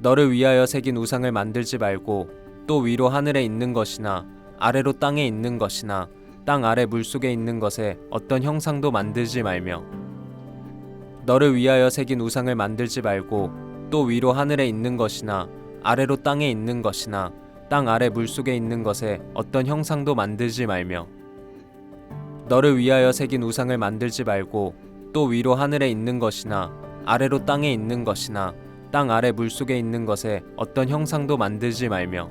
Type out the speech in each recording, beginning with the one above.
너를 위하여 새긴 우상을 만들지 말고 또 위로 하늘에 있는 것이나 아래로 땅에 있는 것이나 땅 아래 물속에 있는 것에 어떤 형상도 만들지 말며 너를 위하여 새긴 우상을 만들지 말고 또 위로 하늘에 있는 것이나 아래로 땅에 있는 것이나 땅 아래 물속에 있는 것에 어떤 형상도 만들지 말며 너를 위하여 새긴 우상을 만들지 말고 또 위로 하늘에 있는 것이나 아래로 땅에 있는 것이나 땅 아래 물속에 있는 것에 어떤 형상도 만들지 말며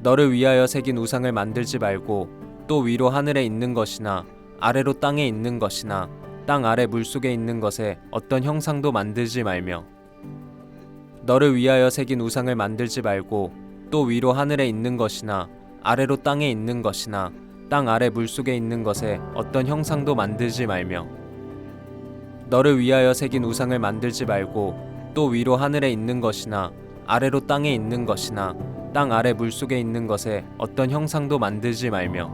너를 위하여 새긴 우상을 만들지 말고 또 위로 하늘에 있는 것이나 아래로 땅에 있는 것이나 땅 아래 물속에 있는 것에 어떤 형상도 만들지 말며 너를 위하여 새긴 우상을 만들지 말고 또 위로 하늘에 있는 것이나 아래로 땅에 있는 것이나 땅 아래 물속에 있는 것에 어떤 형상도 만들지 말며 너를 위하여 새긴 우상을 만들지 말고 또 위로 하늘에 있는 것이나 아래로 땅에 있는 것이나 땅 아래 물속에 있는 것에 어떤 형상도 만들지 말며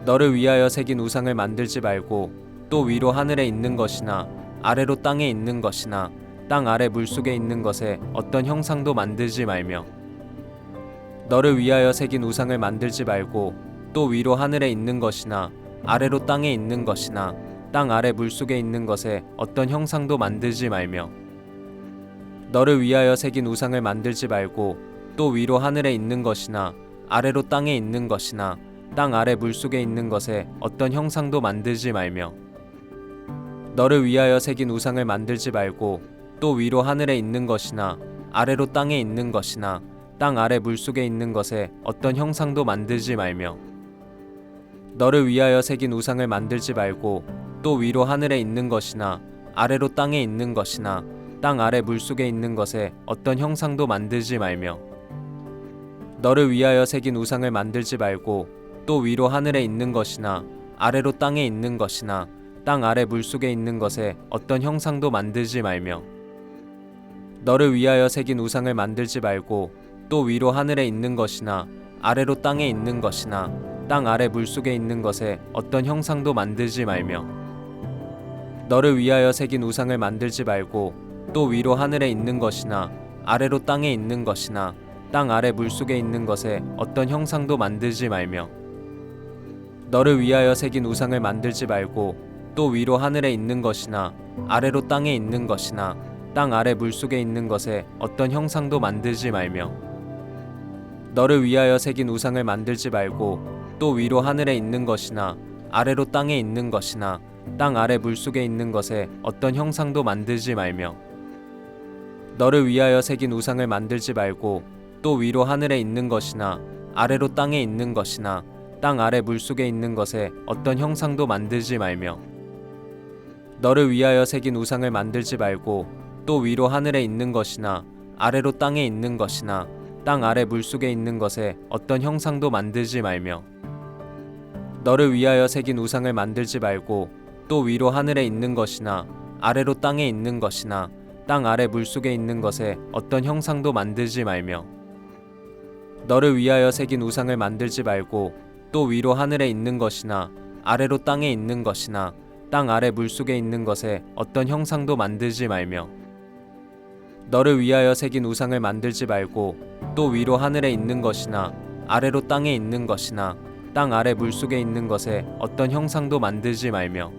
너를 위하여 새긴 우상을 만들지 말고 또 위로 하늘에 있는 것이나 아래로 땅에 있는 것이나 땅 아래 물속에 있는 것에 어떤 형상도 만들지 말며 너를 위하여 새긴 우상을 만들지 말고 또 위로 하늘에 있는 것이나 아래로 땅에 있는 것이나 땅 아래 물속에 있는 것에 어떤 형상도 만들지 말며 너를 위하여 새긴 우상을 만들지 말고 또 위로 하늘에 있는 것이나 아래로 땅에 있는 것이나 땅 아래 물속에 있는 것에 어떤 형상도 만들지 말며 너를 위하여 새긴 우상을 만들지 말고 또 위로 하늘에 있는 것이나 아래로 땅에 있는 것이나 땅 아래 물속에 있는 것에 어떤 형상도 만들지 말며 너를 위하여 새긴 우상을 만들지 말고 또 위로 하늘에 있는 것이나 아래로 땅에 있는 것이나 땅 아래 물속에 있는 것에 어떤 형상도 만들지 말며 너를 위하여 새긴 우상을 만들지 말고 또 위로 하늘에 있는 것이나 아래로 땅에 있는 것이나 땅 아래 물속에 있는 것에 어떤 형상도 만들지 말며 너를 위하여 새긴 우상을 만들지 말고 또 위로 하늘에 있는 것이나 아래로 땅에 있는 것이나 땅 아래 물속에 있는 것에 어떤 형상도 만들지 말며 너를 위하여 새긴 우상을 만들지 말고 또 위로 하늘에 있는 것이나 아래로 땅에 있는 것이나 땅 아래 물속에 있는 것에 어떤 형상도 만들지 말며 너를 위하여 새긴 우상을 만들지 말고 또 위로 하늘에 있는 것이나 아래로 땅에 있는 것이나 땅 아래 물속에 있는 것에 어떤 형상도 만들지 말며 너를 위하여 새긴 우상을 만들지 말고 또 위로 하늘에 있는 것이나 아래로 땅에 있는 것이나 땅 아래 물속에 있는 것에 어떤 형상도 만들지 말며 너를 위하여 새긴 우상을 만들지 말고 또 위로 하늘에 있는 것이나 아래로 땅에 있는 것이나 땅 아래 물속에 있는 것에 어떤 형상도 만들지 말며 너를 위하여 새긴 우상을 만들지 말고 또 위로 하늘에 있는 것이나 아래로 땅에 있는 것이나 땅 아래 물속에 있는 것에 어떤 형상도 만들지 말며 너를 위하여 새긴 우상을 만들지 말고 또 위로 하늘에 있는 것이나 아래로 땅에 있는 것이나 땅 아래 물속에 있는 것에 어떤 형상도 만들지 말며 너를 위하여 새긴 우상을 만들지 말고 또 위로 하늘에 있는 것이나 아래로 땅에 있는 것이나 땅 아래 물속에 있는 것에 어떤 형상도 만들지 말며 너를 위하여 새긴 우상을 만들지 말고 또 위로 하늘에 있는 것이나 아래로 땅에 있는 것이나 땅 아래 물속에 있는 것에 어떤 형상도 만들지 말며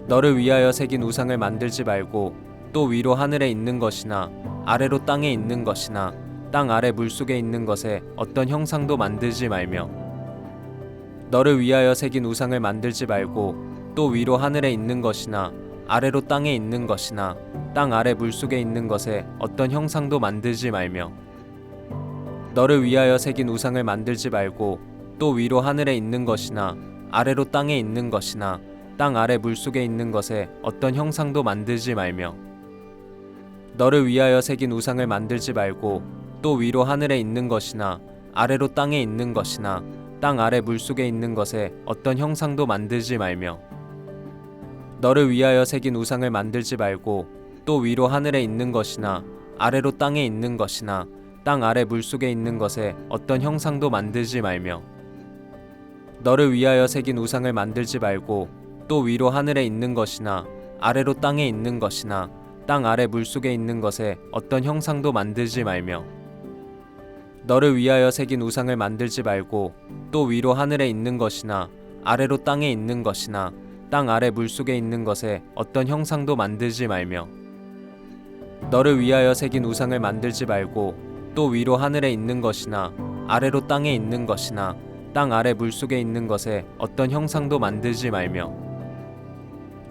너를 위하여 새긴 우상을 만들지 말고 또 위로 하늘에 있는 것이나 아래로 땅에 있는 것이나 땅 아래 물속에 있는 것에 어떤 형상도 만들지 말며 너를 위하여 새긴 우상을 만들지 말고 또 위로 하늘에 있는 것이나 아래로 땅에 있는 것이나 땅 아래 물속에 있는 것에 어떤 형상도 만들지 말며 너를 위하여 새긴 우상을 만들지 말고 또 위로 하늘에 있는 것이나 아래로 땅에 있는 것이나 땅 아래 물속에 있는 것에 어떤 형상도 만들지 말며 너를 위하여 새긴 우상을 만들지 말고 또 위로 하늘에 있는 것이나 아래로 땅에 있는 것이나 땅 아래 물속에 있는 것에 어떤 형상도 만들지 말며 너를 위하여 새긴 우상을 만들지 말고 또 위로 하늘에 있는 것이나 아래로 땅에 있는 것이나 땅 아래 물속에 있는 것에 어떤 형상도 만들지 말며 너를 위하여 새긴 우상을 만들지 말고 또 위로 하늘에 있는 것이나 아래로 땅에 있는 것이나 땅 아래 물속에 있는 것에 어떤 형상도 만들지 말며 너를 위하여 새긴 우상을 만들지 말고 또 위로 하늘에 있는 것이나 아래로 땅에 있는 것이나 땅 아래 물속에 있는 것에 어떤 형상도 만들지 말며 너를 위하여 새긴 우상을 만들지 말고 또 위로 하늘에 있는 것이나 아래로 땅에 있는 것이나 땅 아래 물속에 있는 것에 어떤 형상도 만들지 말며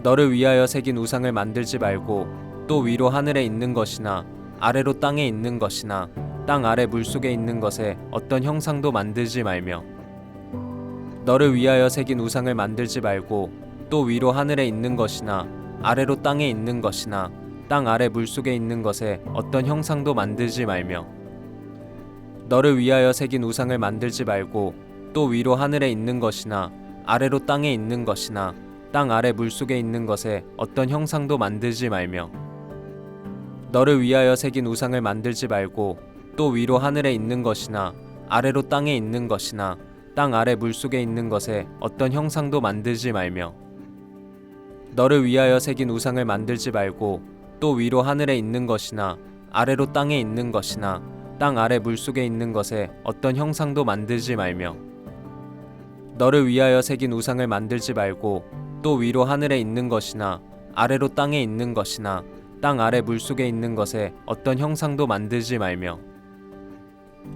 너를 위하여 새긴 우상을 만들지 말고 또 위로 하늘에 있는 것이나 아래로 땅에 있는 것이나 땅 아래 물속에 있는 것에 어떤 형상도 만들지 말며 너를 위하여 새긴 우상을 만들지 말고 또 위로 하늘에 있는 것이나 아래로 땅에 있는 것이나 땅 아래 물속에 있는 것에 어떤 형상도 만들지 말며 너를 위하여 새긴 우상을 만들지 말고 또 위로 하늘에 있는 것이나 아래로 땅에 있는 것이나 땅 아래 물속에 있는 것에 어떤 형상도 만들지 말며 너를 위하여 새긴 우상을 만들지 말고 또 위로 하늘에 있는 것이나 아래로 땅에 있는 것이나 땅 아래 물속에 있는 것에 어떤 형상도 만들지 말며 너를 위하여 새긴 우상을 만들지 말고 또 위로 하늘에 있는 것이나 아래로 땅에 있는 것이나 땅 아래 물속에 있는 것에 어떤 형상도 만들지 말며 너를 위하여 새긴 우상을 만들지 말고 또 위로 하늘에 있는 것이나 아래로 땅에 있는 것이나 땅 아래 물속에 있는 것에 어떤 형상도 만들지 말며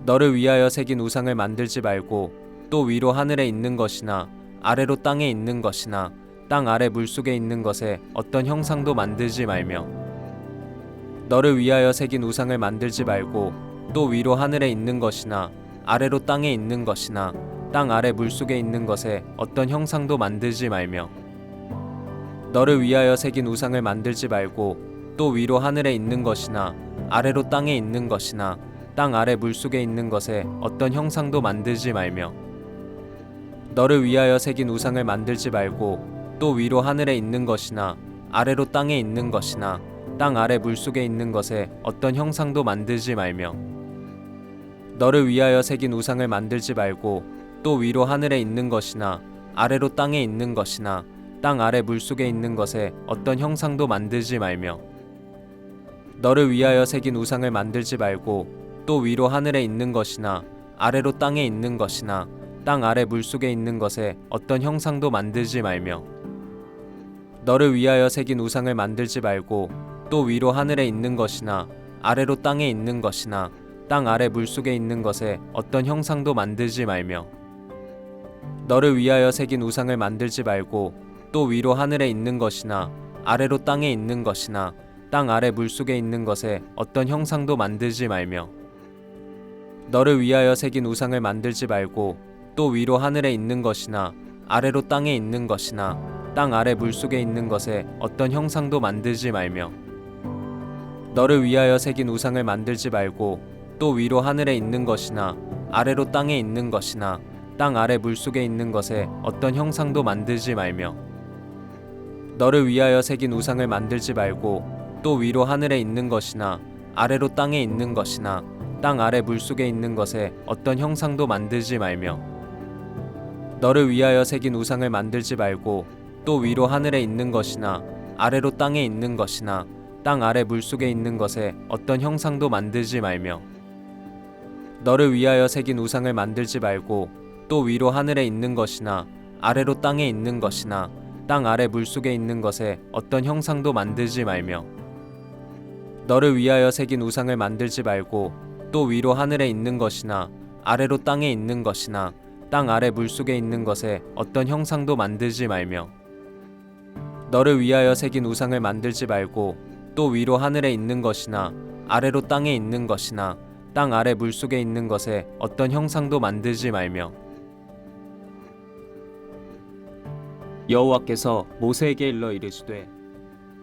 너를 위하여 새긴 우상을 만들지 말고 또 위로 하늘에 있는 것이나 아래로 땅에 있는 것이나 땅 아래 물속에 있는 것에 어떤 형상도 만들지 말며 너를 위하여 새긴 우상을 만들지 말고 또 위로 하늘에 있는 것이나 아래로 땅에 있는 것이나 땅 아래 물속에 있는 것에 어떤 형상도 만들지 말며 너를 위하여 새긴 우상을 만들지 말고 또 위로 하늘에 있는 것이나 아래로 땅에 있는 것이나 땅 아래 물속에 있는 것에 어떤 형상도 만들지 말며 너를 위하여 새긴 우상을 만들지 말고 또 위로 하늘에 있는 것이나 아래로 땅에 있는 것이나 땅 아래 물속에 있는 것에 어떤 형상도 만들지 말며 너를 위하여 새긴 우상을 만들지 말고 또 위로 하늘에 있는 것이나 아래로 땅에 있는 것이나 땅 아래 물속에 있는 것에 어떤 형상도 만들지 말며 너를 위하여 새긴 우상을 만들지 말고 또 위로 하늘에 있는 것이나 아래로 땅에 있는 것이나 땅 아래 물속에 있는 것에 어떤 형상도 만들지 말며 너를 위하여 새긴 우상을 만들지 말고 또 위로 하늘에 있는 것이나 아래로 땅에 있는 것이나 땅 아래 물속에 있는 것에 어떤 형상도 만들지 말며 너를 위하여 새긴 우상을 만들지 말고 또 위로 하늘에 있는 것이나 아래로 땅에 있는 것이나 땅 아래 물속에 있는 것에 어떤 형상도 만들지 말며 너를 위하여 새긴 우상을 만들지 말고 또 위로 하늘에 있는 것이나 아래로 땅에 있는 것이나 땅 아래 물속에 있는 것에 어떤 형상도 만들지 말며 너를 위하여 새긴 우상을 만들지 말고 또 위로 하늘에 있는 것이나 아래로 땅에 있는 것이나 땅 아래 물속에 있는 것에 어떤 형상도 만들지 말며 너를 위하여 새긴 우상을 만들지 말고 또 위로 하늘에 있는 것이나 아래로 땅에 있는 것이나 땅 아래 물속에 있는 것에 어떤 형상도 만들지 말며 너를 위하여 새긴 우상을 만들지 말고 또 위로 하늘에 있는 것이나 아래로 땅에 있는 것이나 땅 아래 물속에 있는 것에 어떤 형상도 만들지 말며 너를 위하여 새긴 우상을 만들지 말고 또 위로 하늘에 있는 것이나 아래로 땅에 있는 것이나 땅 아래 물속에 있는 것에 어떤 형상도 만들지 말며 너를 위하여 새긴 우상을 만들지 말고 또 위로 하늘에 있는 것이나 아래로 땅에 있는 것이나 땅 아래 물속에 있는 것에 어떤 형상도 만들지 말며 너를 위하여 새긴 우상을 만들지 말고 또 위로 하늘에 있는 것이나 아래로 땅에 있는 것이나 땅 아래 물속에 있는 것에 어떤 형상도 만들지 말며 여호와께서 모세에게 일러 이르시되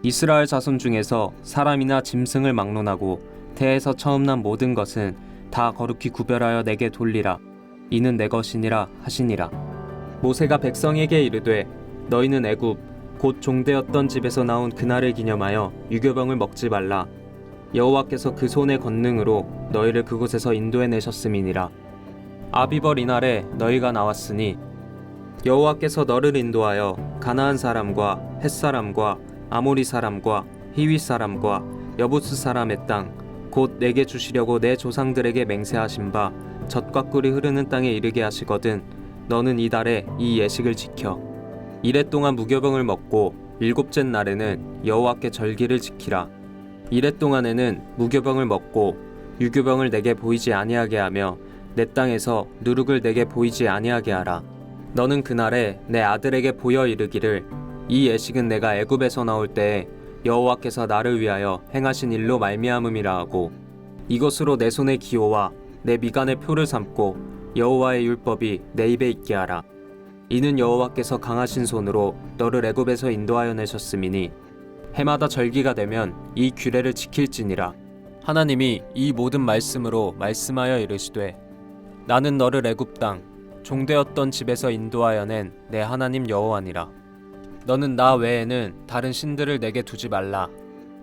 이스라엘 자손 중에서 사람이나 짐승을 막론하고 태에서 처음 난 모든 것은 다 거룩히 구별하여 내게 돌리라. 이는 내 것이니라 하시니라. 모세가 백성에게 이르되 너희는 애굽 곧 종되었던 집에서 나온 그날을 기념하여 유교병을 먹지 말라. 여호와께서 그 손의 권능으로 너희를 그곳에서 인도해 내셨음이니라. 아비벌 이날에 너희가 나왔으니 여호와께서 너를 인도하여 가나안 사람과 헷 사람과 아모리 사람과 히윗 사람과 여부스 사람의 땅 곧 내게 주시려고 내 조상들에게 맹세하신 바 젖과 꿀이 흐르는 땅에 이르게 하시거든 너는 이달에 이 예식을 지켜 이래 동안 무교병을 먹고 일곱째 날에는 여호와께 절기를 지키라. 이래 동안에는 무교병을 먹고 유교병을 내게 보이지 아니하게 하며 내 땅에서 누룩을 내게 보이지 아니하게 하라. 너는 그날에 내 아들에게 보여 이르기를 이 예식은 내가 애굽에서 나올 때에 여호와께서 나를 위하여 행하신 일로 말미암음이라 하고 이것으로 내 손의 기호와 내 미간의 표를 삼고 여호와의 율법이 내 입에 있게 하라. 이는 여호와께서 강하신 손으로 너를 애굽에서 인도하여 내셨음이니 해마다 절기가 되면 이 규례를 지킬지니라. 하나님이 이 모든 말씀으로 말씀하여 이르시되 나는 너를 애굽 땅 종되었던 집에서 인도하여 낸 내 하나님 여호와니라. 너는 나 외에는 다른 신들을 내게 두지 말라.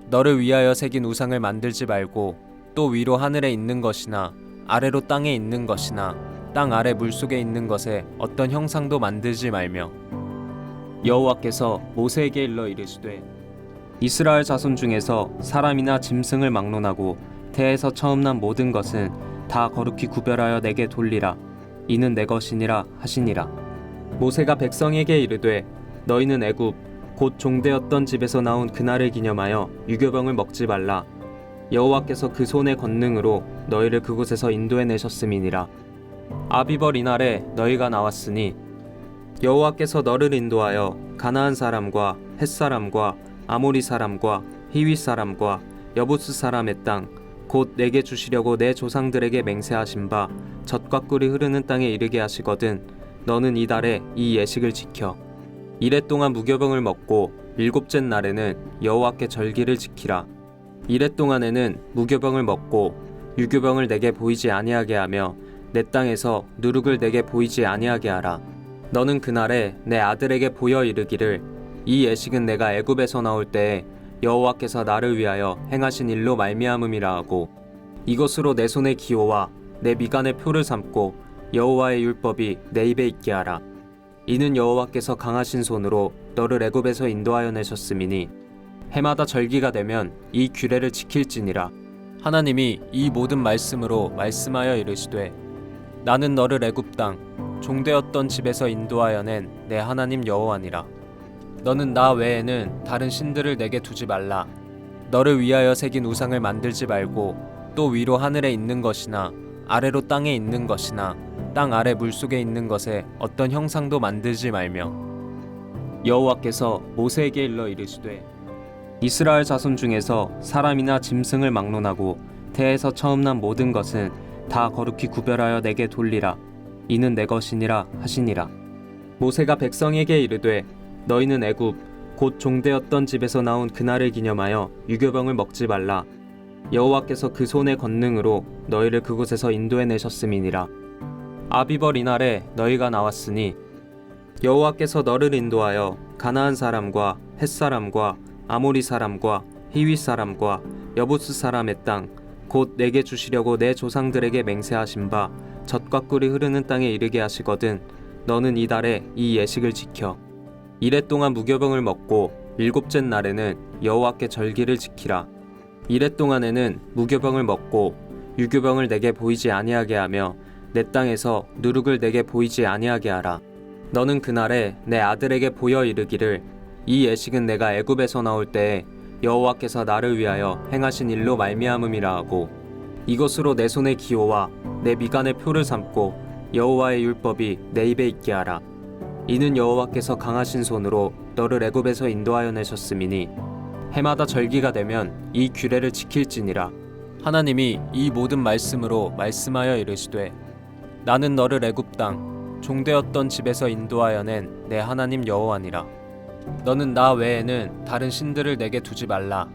너를 위하여 새긴 우상을 만들지 말고 또 위로 하늘에 있는 것이나 아래로 땅에 있는 것이나 땅 아래 물속에 있는 것에 어떤 형상도 만들지 말며 여호와께서 모세에게 일러 이르시되 이스라엘 자손 중에서 사람이나 짐승을 막론하고 태에서 처음 난 모든 것은 다 거룩히 구별하여 내게 돌리라. 이는 내 것이니라 하시니라. 모세가 백성에게 이르되 너희는 애굽 곧 종되었던 집에서 나온 그날을 기념하여 유교병을 먹지 말라. 여호와께서 그 손의 권능으로 너희를 그곳에서 인도해 내셨음이니라. 아비벌 이날에 너희가 나왔으니 여호와께서 너를 인도하여 가나안 사람과 헷 사람과 아모리 사람과 히윗 사람과 여부스 사람의 땅 곧 내게 주시려고 내 조상들에게 맹세하신 바 젖과 꿀이 흐르는 땅에 이르게 하시거든 너는 이달에 이 예식을 지켜 이래 동안 무교병을 먹고 일곱째 날에는 여호와께 절기를 지키라. 이래 동안에는 무교병을 먹고 유교병을 내게 보이지 아니하게 하며 내 땅에서 누룩을 내게 보이지 아니하게 하라. 너는 그날에 내 아들에게 보여 이르기를 이 예식은 내가 애굽에서 나올 때에 여호와께서 나를 위하여 행하신 일로 말미암음이라 하고 이것으로 내 손의 기호와 내 미간의 표를 삼고 여호와의 율법이 내 입에 있게 하라. 이는 여호와께서 강하신 손으로 너를 애굽에서 인도하여 내셨음이니 해마다 절기가 되면 이 규례를 지킬지니라. 하나님이 이 모든 말씀으로 말씀하여 이르시되 나는 너를 애굽 땅 종되었던 집에서 인도하여 낸 내 하나님 여호와니라. 너는 나 외에는 다른 신들을 내게 두지 말라. 너를 위하여 새긴 우상을 만들지 말고 또 위로 하늘에 있는 것이나 아래로 땅에 있는 것이나 땅 아래 물속에 있는 것에 어떤 형상도 만들지 말며 여호와께서 모세에게 일러 이르시되 이스라엘 자손 중에서 사람이나 짐승을 막론하고 태에서 처음 난 모든 것은 다 거룩히 구별하여 내게 돌리라. 이는 내 것이니라 하시니라. 모세가 백성에게 이르되 너희는 애굽 곧 종되었던 집에서 나온 그날을 기념하여 유교병을 먹지 말라. 여호와께서 그 손의 권능으로 너희를 그곳에서 인도해 내셨음이니라. 아비벌 이날에 너희가 나왔으니 여호와께서 너를 인도하여 가나안 사람과 헷 사람과 아모리 사람과 히윗 사람과 여부스 사람의 땅 곧 내게 주시려고 내 조상들에게 맹세하신 바 젖과 꿀이 흐르는 땅에 이르게 하시거든 너는 이달에 이 예식을 지켜 이래 동안 무교병을 먹고 일곱째 날에는 여호와께 절기를 지키라. 이래 동안에는 무교병을 먹고 유교병을 내게 보이지 아니하게 하며 내 땅에서 누룩을 내게 보이지 아니하게 하라. 너는 그날에 내 아들에게 보여 이르기를 이 예식은 내가 애굽에서 나올 때에 여호와께서 나를 위하여 행하신 일로 말미암음이라 하고 이것으로 내 손의 기호와 내 미간의 표를 삼고 여호와의 율법이 내 입에 있게 하라. 이는 여호와께서 강하신 손으로 너를 애굽에서 인도하여 내셨음이니 해마다 절기가 되면 이 규례를 지킬지니라. 하나님이 이 모든 말씀으로 말씀하여 이르시되 나는 너를 애굽 땅 종되었던 집에서 인도하여 낸 내 하나님 여호와니라. 너는 나 외에는 다른 신들을 내게 두지 말라.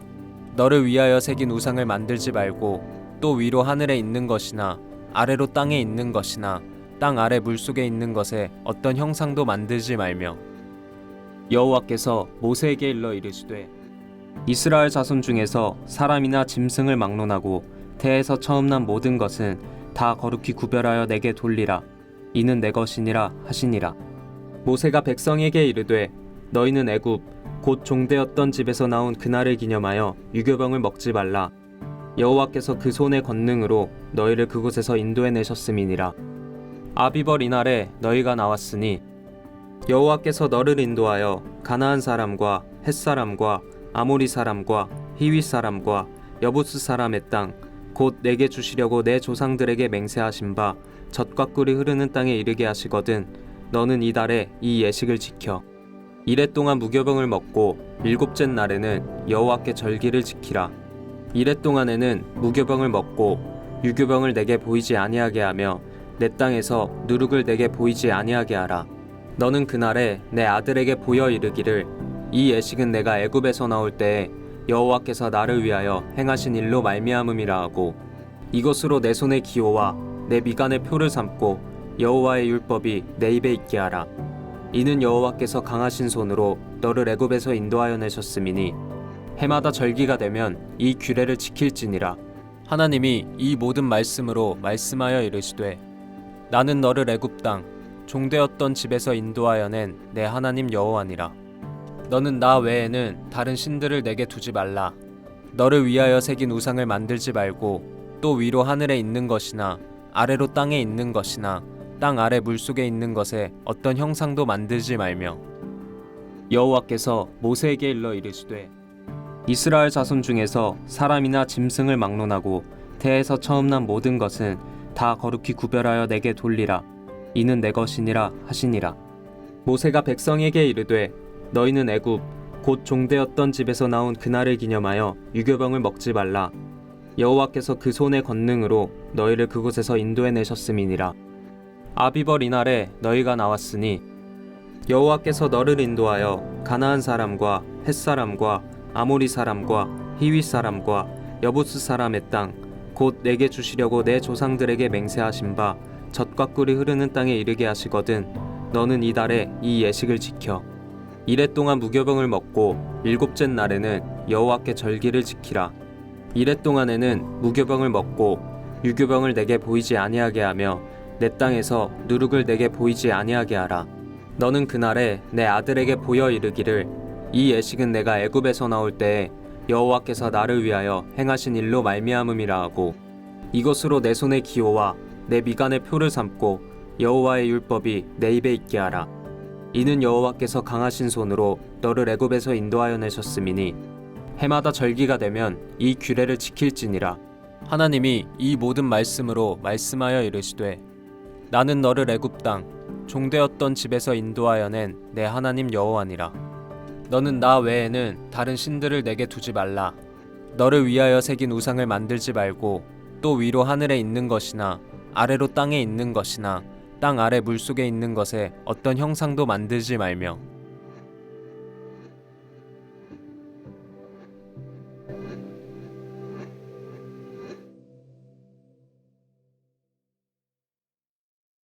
너를 위하여 새긴 우상을 만들지 말고 또 위로 하늘에 있는 것이나 아래로 땅에 있는 것이나 땅 아래 물속에 있는 것에 어떤 형상도 만들지 말며 여호와께서 모세에게 일러 이르시되 이스라엘 자손 중에서 사람이나 짐승을 막론하고 태에서 처음 난 모든 것은 다 거룩히 구별하여 내게 돌리라. 이는 내 것이니라 하시니라. 모세가 백성에게 이르되 너희는 애굽 곧 종되었던 집에서 나온 그날을 기념하여 유교병을 먹지 말라. 여호와께서 그 손의 권능으로 너희를 그곳에서 인도해 내셨음이니라. 아비벌 이날에 너희가 나왔으니 여호와께서 너를 인도하여 가나안 사람과 헷 사람과 아모리 사람과 히윗 사람과 여부스 사람의 땅 곧 내게 주시려고 내 조상들에게 맹세하신 바 젖과 꿀이 흐르는 땅에 이르게 하시거든 너는 이달에 이 예식을 지켜 이래 동안 무교병을 먹고 일곱째 날에는 여호와께 절기를 지키라. 이래 동안에는 무교병을 먹고 유교병을 내게 보이지 아니하게 하며 내 땅에서 누룩을 내게 보이지 아니하게 하라. 너는 그날에 내 아들에게 보여 이르기를 이 예식은 내가 애굽에서 나올 때에 여호와께서 나를 위하여 행하신 일로 말미암음이라 하고 이것으로 내 손의 기호와 내 미간의 표를 삼고 여호와의 율법이 내 입에 있게 하라. 이는 여호와께서 강하신 손으로 너를 애굽에서 인도하여 내셨음이니 해마다 절기가 되면 이 규례를 지킬지니라. 하나님이 이 모든 말씀으로 말씀하여 이르시되 나는 너를 애굽 땅 종되었던 집에서 인도하여 낸 내 하나님 여호와니라. 너는 나 외에는 다른 신들을 내게 두지 말라. 너를 위하여 새긴 우상을 만들지 말고 또 위로 하늘에 있는 것이나 아래로 땅에 있는 것이나 땅 아래 물속에 있는 것에 어떤 형상도 만들지 말며 여호와께서 모세에게 일러 이르시되 이스라엘 자손 중에서 사람이나 짐승을 막론하고 태에서 처음 난 모든 것은 다 거룩히 구별하여 내게 돌리라. 이는 내 것이니라 하시니라. 모세가 백성에게 이르되 너희는 애굽 곧 종되었던 집에서 나온 그날을 기념하여 유교병을 먹지 말라. 여호와께서 그 손의 권능으로 너희를 그곳에서 인도해 내셨음이니라. 아비벌 이날에 너희가 나왔으니 여호와께서 너를 인도하여 가나안 사람과 헷 사람과 아모리 사람과 히윗 사람과 여부스 사람의 땅 곧 내게 주시려고 내 조상들에게 맹세하신 바 젖과 꿀이 흐르는 땅에 이르게 하시거든 너는 이달에 이 예식을 지켜 이래 동안 무교병을 먹고 일곱째 날에는 여호와께 절기를 지키라. 이래 동안에는 무교병을 먹고 유교병을 내게 보이지 아니하게 하며 내 땅에서 누룩을 내게 보이지 아니하게 하라. 너는 그날에 내 아들에게 보여 이르기를 이 예식은 내가 애굽에서 나올 때에 여호와께서 나를 위하여 행하신 일로 말미암음이라 하고 이것으로 내 손의 기호와 내 미간의 표를 삼고 여호와의 율법이 내 입에 있게 하라. 이는 여호와께서 강하신 손으로 너를 애굽에서 인도하여 내셨음이니 해마다 절기가 되면 이 규례를 지킬지니라. 하나님이 이 모든 말씀으로 말씀하여 이르시되 나는 너를 애굽 땅 종되었던 집에서 인도하여 낸 내 하나님 여호와니라. 너는 나 외에는 다른 신들을 내게 두지 말라. 너를 위하여 새긴 우상을 만들지 말고 또 위로 하늘에 있는 것이나 아래로 땅에 있는 것이나 땅 아래 물속에 있는 것에 어떤 형상도 만들지 말며